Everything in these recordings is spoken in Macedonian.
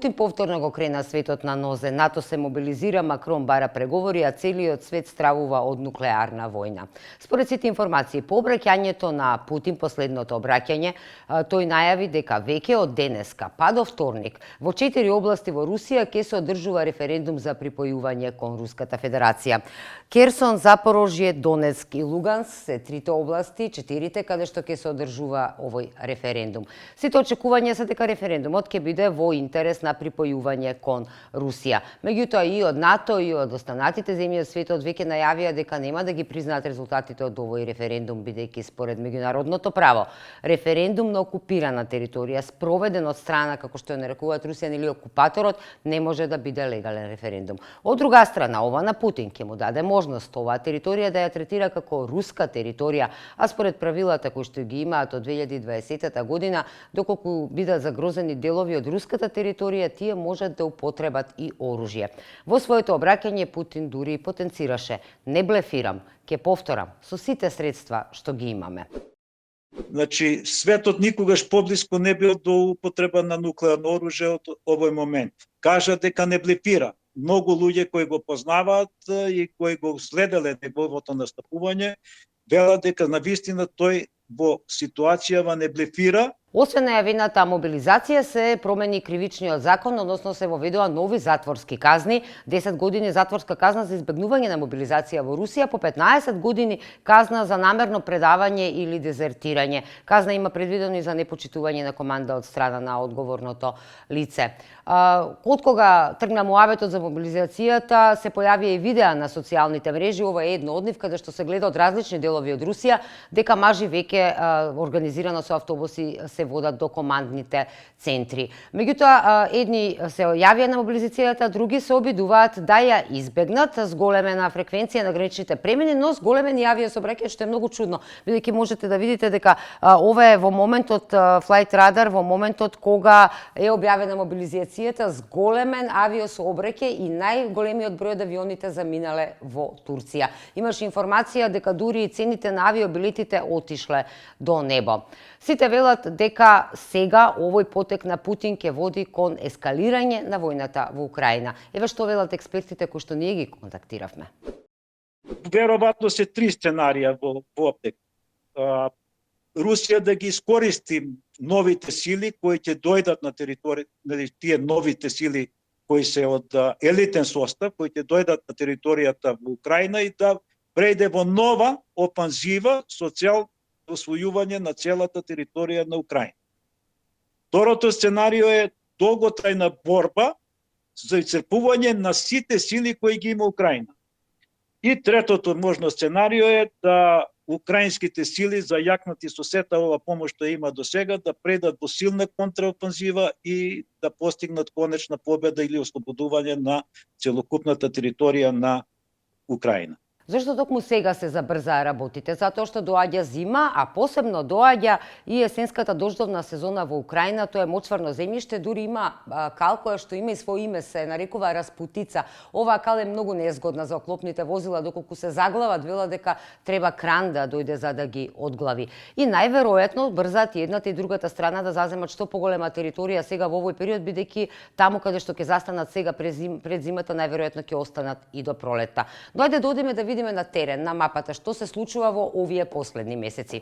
Путин повторно го крена светот на нозе. НАТО се мобилизира, Макрон бара преговори, а целиот свет стравува од нуклеарна војна. Според сите информации по обраќањето на Путин, последното обраќање, тој најави дека веќе од денеска па до вторник во 4 области во Русија ќе се одржува референдум за припојување кон Руската Федерација. Керсон, Запорожје, Донецк и Луганск се трите области, 4 каде што ќе се одржува овој референдум. Сите очекувања се дека референдумот ќе биде во интерес на припојување кон Русија. Меѓутоа и од НАТО и од останатите земји од светот веќе најавија дека нема да ги признаат резултатите од овој референдум, бидејќи според меѓународното право референдум на окупирана територија спроведен од страна како што ја нарекуваат Русија или окупаторот не може да биде легален референдум. Од друга страна, ова на Путин ќе му даде можност оваа територија да ја третира како руска територија, а според правилата кои што ги имаат од 2020 година, доколку бидат загрозени делови од руската територија, тие можат да употребат и оружје. Во своето обраќање Путин дури и потенцираше: не блефирам, ќе повторам, со сите средства што ги имаме. Значи, светот никогаш поблиску не бил до употреба на нуклеарно оружје од овој момент. Кажа дека не блефира. Многу луѓе кои го познаваат и кои го следеле неговото настапување, велат дека навистина тој во ситуацијава не блефира. Освен најавената мобилизација се промени кривичниот закон, односно се воведува нови затворски казни, 10 години затворска казна за избегнување на мобилизација во Русија, по 15 години казна за намерно предавање или дезертирање. Казна има предвидено и за непочитување на команда од страна на одговорното лице. Од кога тргна муабетот за мобилизацијата, се појавија и видеа на социјалните мрежи. Ова е едно од нив, каде што се гледа од различни делови од Русија, дека мажи веќе организирано со автобуси се водат до командните центри. Меѓутоа, едни се јавија на мобилизацијата, други се обидуваат да ја избегнат с големена фреквенција на граничните премини, но с големени авиосообраќај, што е многу чудно, бидејќи можете да видите дека ова е во моментот Flight Radar, во моментот кога е објавена мобилизацијата с големен авиосообраќај и најголемиот број од авионите заминале во Турција. Имаше информација дека дури и цените на авиобилетите отишле до небо. Сите велат дека сега овој потек на Путин ќе води кон ескалирање на војната во Украина. Еве што велат експертите кои што ние ги контактиравме. Веројатно се 3 сценарија во оптек. Русија да ги искористи новите сили кои ќе дојдат на територија, тие новите сили кои се од елитен состав, кои ќе дојдат на територијата во Украина и да прејде во нова опанзива со цел освојување на целата територија на Украина. Второто сценарио е долготрајна борба за исцрпување на сите сили кои ги има Украина. И третото можно сценарио е да украинските сили, зајакнати со сета ова помош што има до сега, да предат во силна контраофанзива и да постигнат конечна победа или ослободување на целокупната територија на Украина. Зошто токму сега се забрзаа работите? Затоа што доаѓа зима, а посебно доаѓа и есенската дождовна сезона во Украина. Тоа е мочварно земјиште, дури има кал која што има и свој име, се нарекува Распутица. Оваа кал е многу неизгодна за оклопните возила, доколку се заглават, вела дека треба кран да дојде за да ги одглави. И најверојатно брзат и едната и другата страна да заземат што поголема територија сега во овој период, бидејќи таму каде што ќе застанат сега пред зимата, најверојатно ќе останат и до пролетта. Но ајде да одиме да видиме на терен, на мапата, што се случува во овие последни месеци.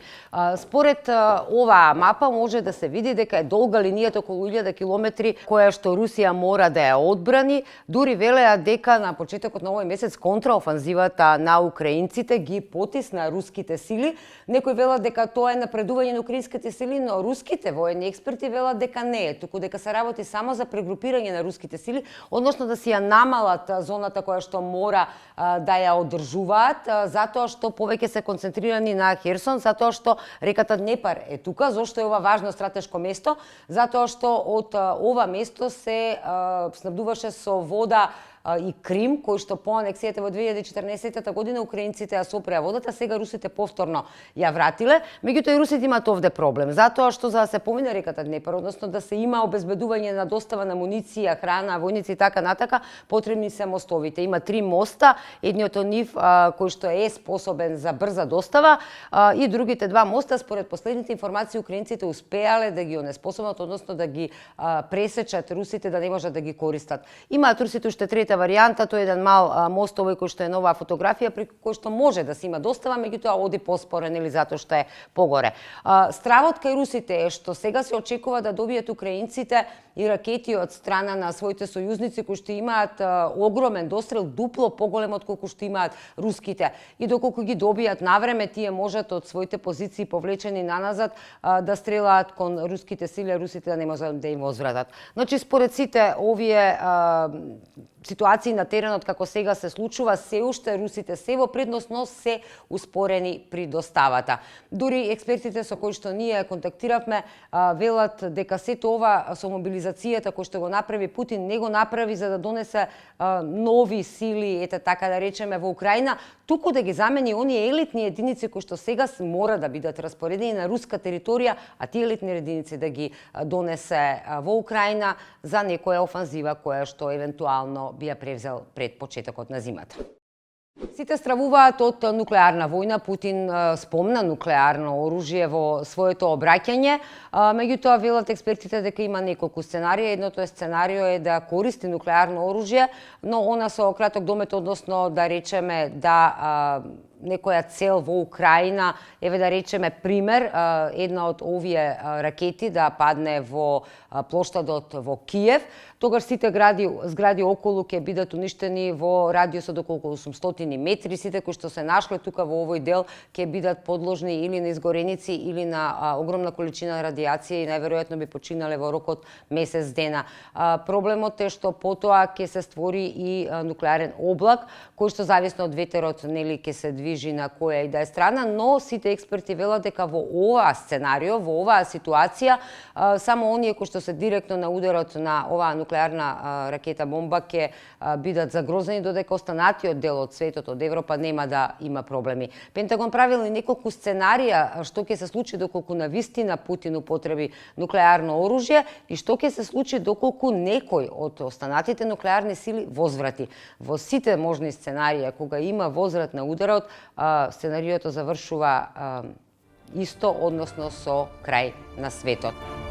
Според оваа мапа може да се види дека е долга линијата околу 1000 километри која што Русија мора да ја одбрани. Дури велеа дека на почетокот на овој месец контраофанзивата на украинците ги потисна руските сили. Некои велат дека тоа е напредување на украинските сили, но руските воени експерти велат дека не е, туку дека се работи само за прегрупирање на руските сили, односно да си ја намалат зоната која што мора да ја одржува затоа што повеќе се концентрирани на Херсон, затоа што реката Днепар е тука. Зошто е ова важно стратешко место? Затоа што од ова место се снабдуваше со вода и Крим, кој што по анексијата во 2014 година украинците ја сопреа водата, сега русите повторно ја вратиле. Меѓутоа и русите имаат овде проблем, затоа што за да се помине реката Днепар, односно да се има обезбедување на достава на муниција, храна, војници и така натака, потребни се мостовите. Има 3 моста, едниот од нив кој што е способен за брза достава и другите 2 моста, според последните информации, украинците успеале да ги онеспособат, односно да ги пресечат русите да не можат да ги користат. Имаат русите уште трета варијанта, тој е еден мал мост овој кој што е нова фотографија, преку кој што може да се има достава, меѓутоа оди поспоро, нели, затоа што е погоре. Стравот кај русите е што сега се очекува да добијат украинците и ракети од страна на своите сојузници кои што имаат огромен дострел, дупло поголем од колку што имаат руските. И доколку ги добијат навреме, тие можат од своите позиции повлечени наназад да стрелаат кон руските сили, русите да не можат да им возвратат. Значи, според сите овие ситуации на теренот како сега се случува, се уште русите се во предност, но се успорени при доставата. Дури експертите со кои што ние контактиравме велат дека сето ова со мобилизацијата кој што го направи Путин не го направи за да донесе нови сили, ете така да речеме, во Украина, туку да ги замени оние елитни единици кои што сега мора да бидат распоредени на руска територија, а тие елитни единици да ги донесе во Украина за некоја офанзива која што евентуално би ја превзел пред почетокот на зимата. Сите стравуваат од нуклеарна војна. Путин спомна нуклеарно оружје во своето обраќање, меѓутоа велат експертите дека има неколку сценарија. Едното е сценарио е да користи нуклеарно оружје, но она со краток домет, односно да речеме да некоја цел во Украина, еве да речеме пример, една од овие ракети да падне во плоштадот во Киев, тогаш сите згради околу ќе бидат уништени во радиус од околу 800 метри, сите кои што се нашле тука во овој дел ќе бидат подложни или на изгореници или на огромна количина радијација и најверојатно би починале во рокот месец дена. Проблемот е што потоа ќе се створи и нуклеарен облак кој што зависно од ветерот, нели, ќе се движи на која и да е страна, но сите експерти велат дека во оваа сценарио, во оваа ситуација, само оние кои што се директно на ударот на оваа нуклеарна ракета бомба ќе бидат загрозени, додека останатиот дел од светот, од Европа, нема да има проблеми. Пентагон правил и неколку сценарија што ќе се случи доколку навистина Путин употреби нуклеарно оружје и што ќе се случи доколку некој од останатите нуклеарни сили возврати. Во сите можни сценарија, кога има возврат на ударот, сценариото завршува исто, односно со крај на светот.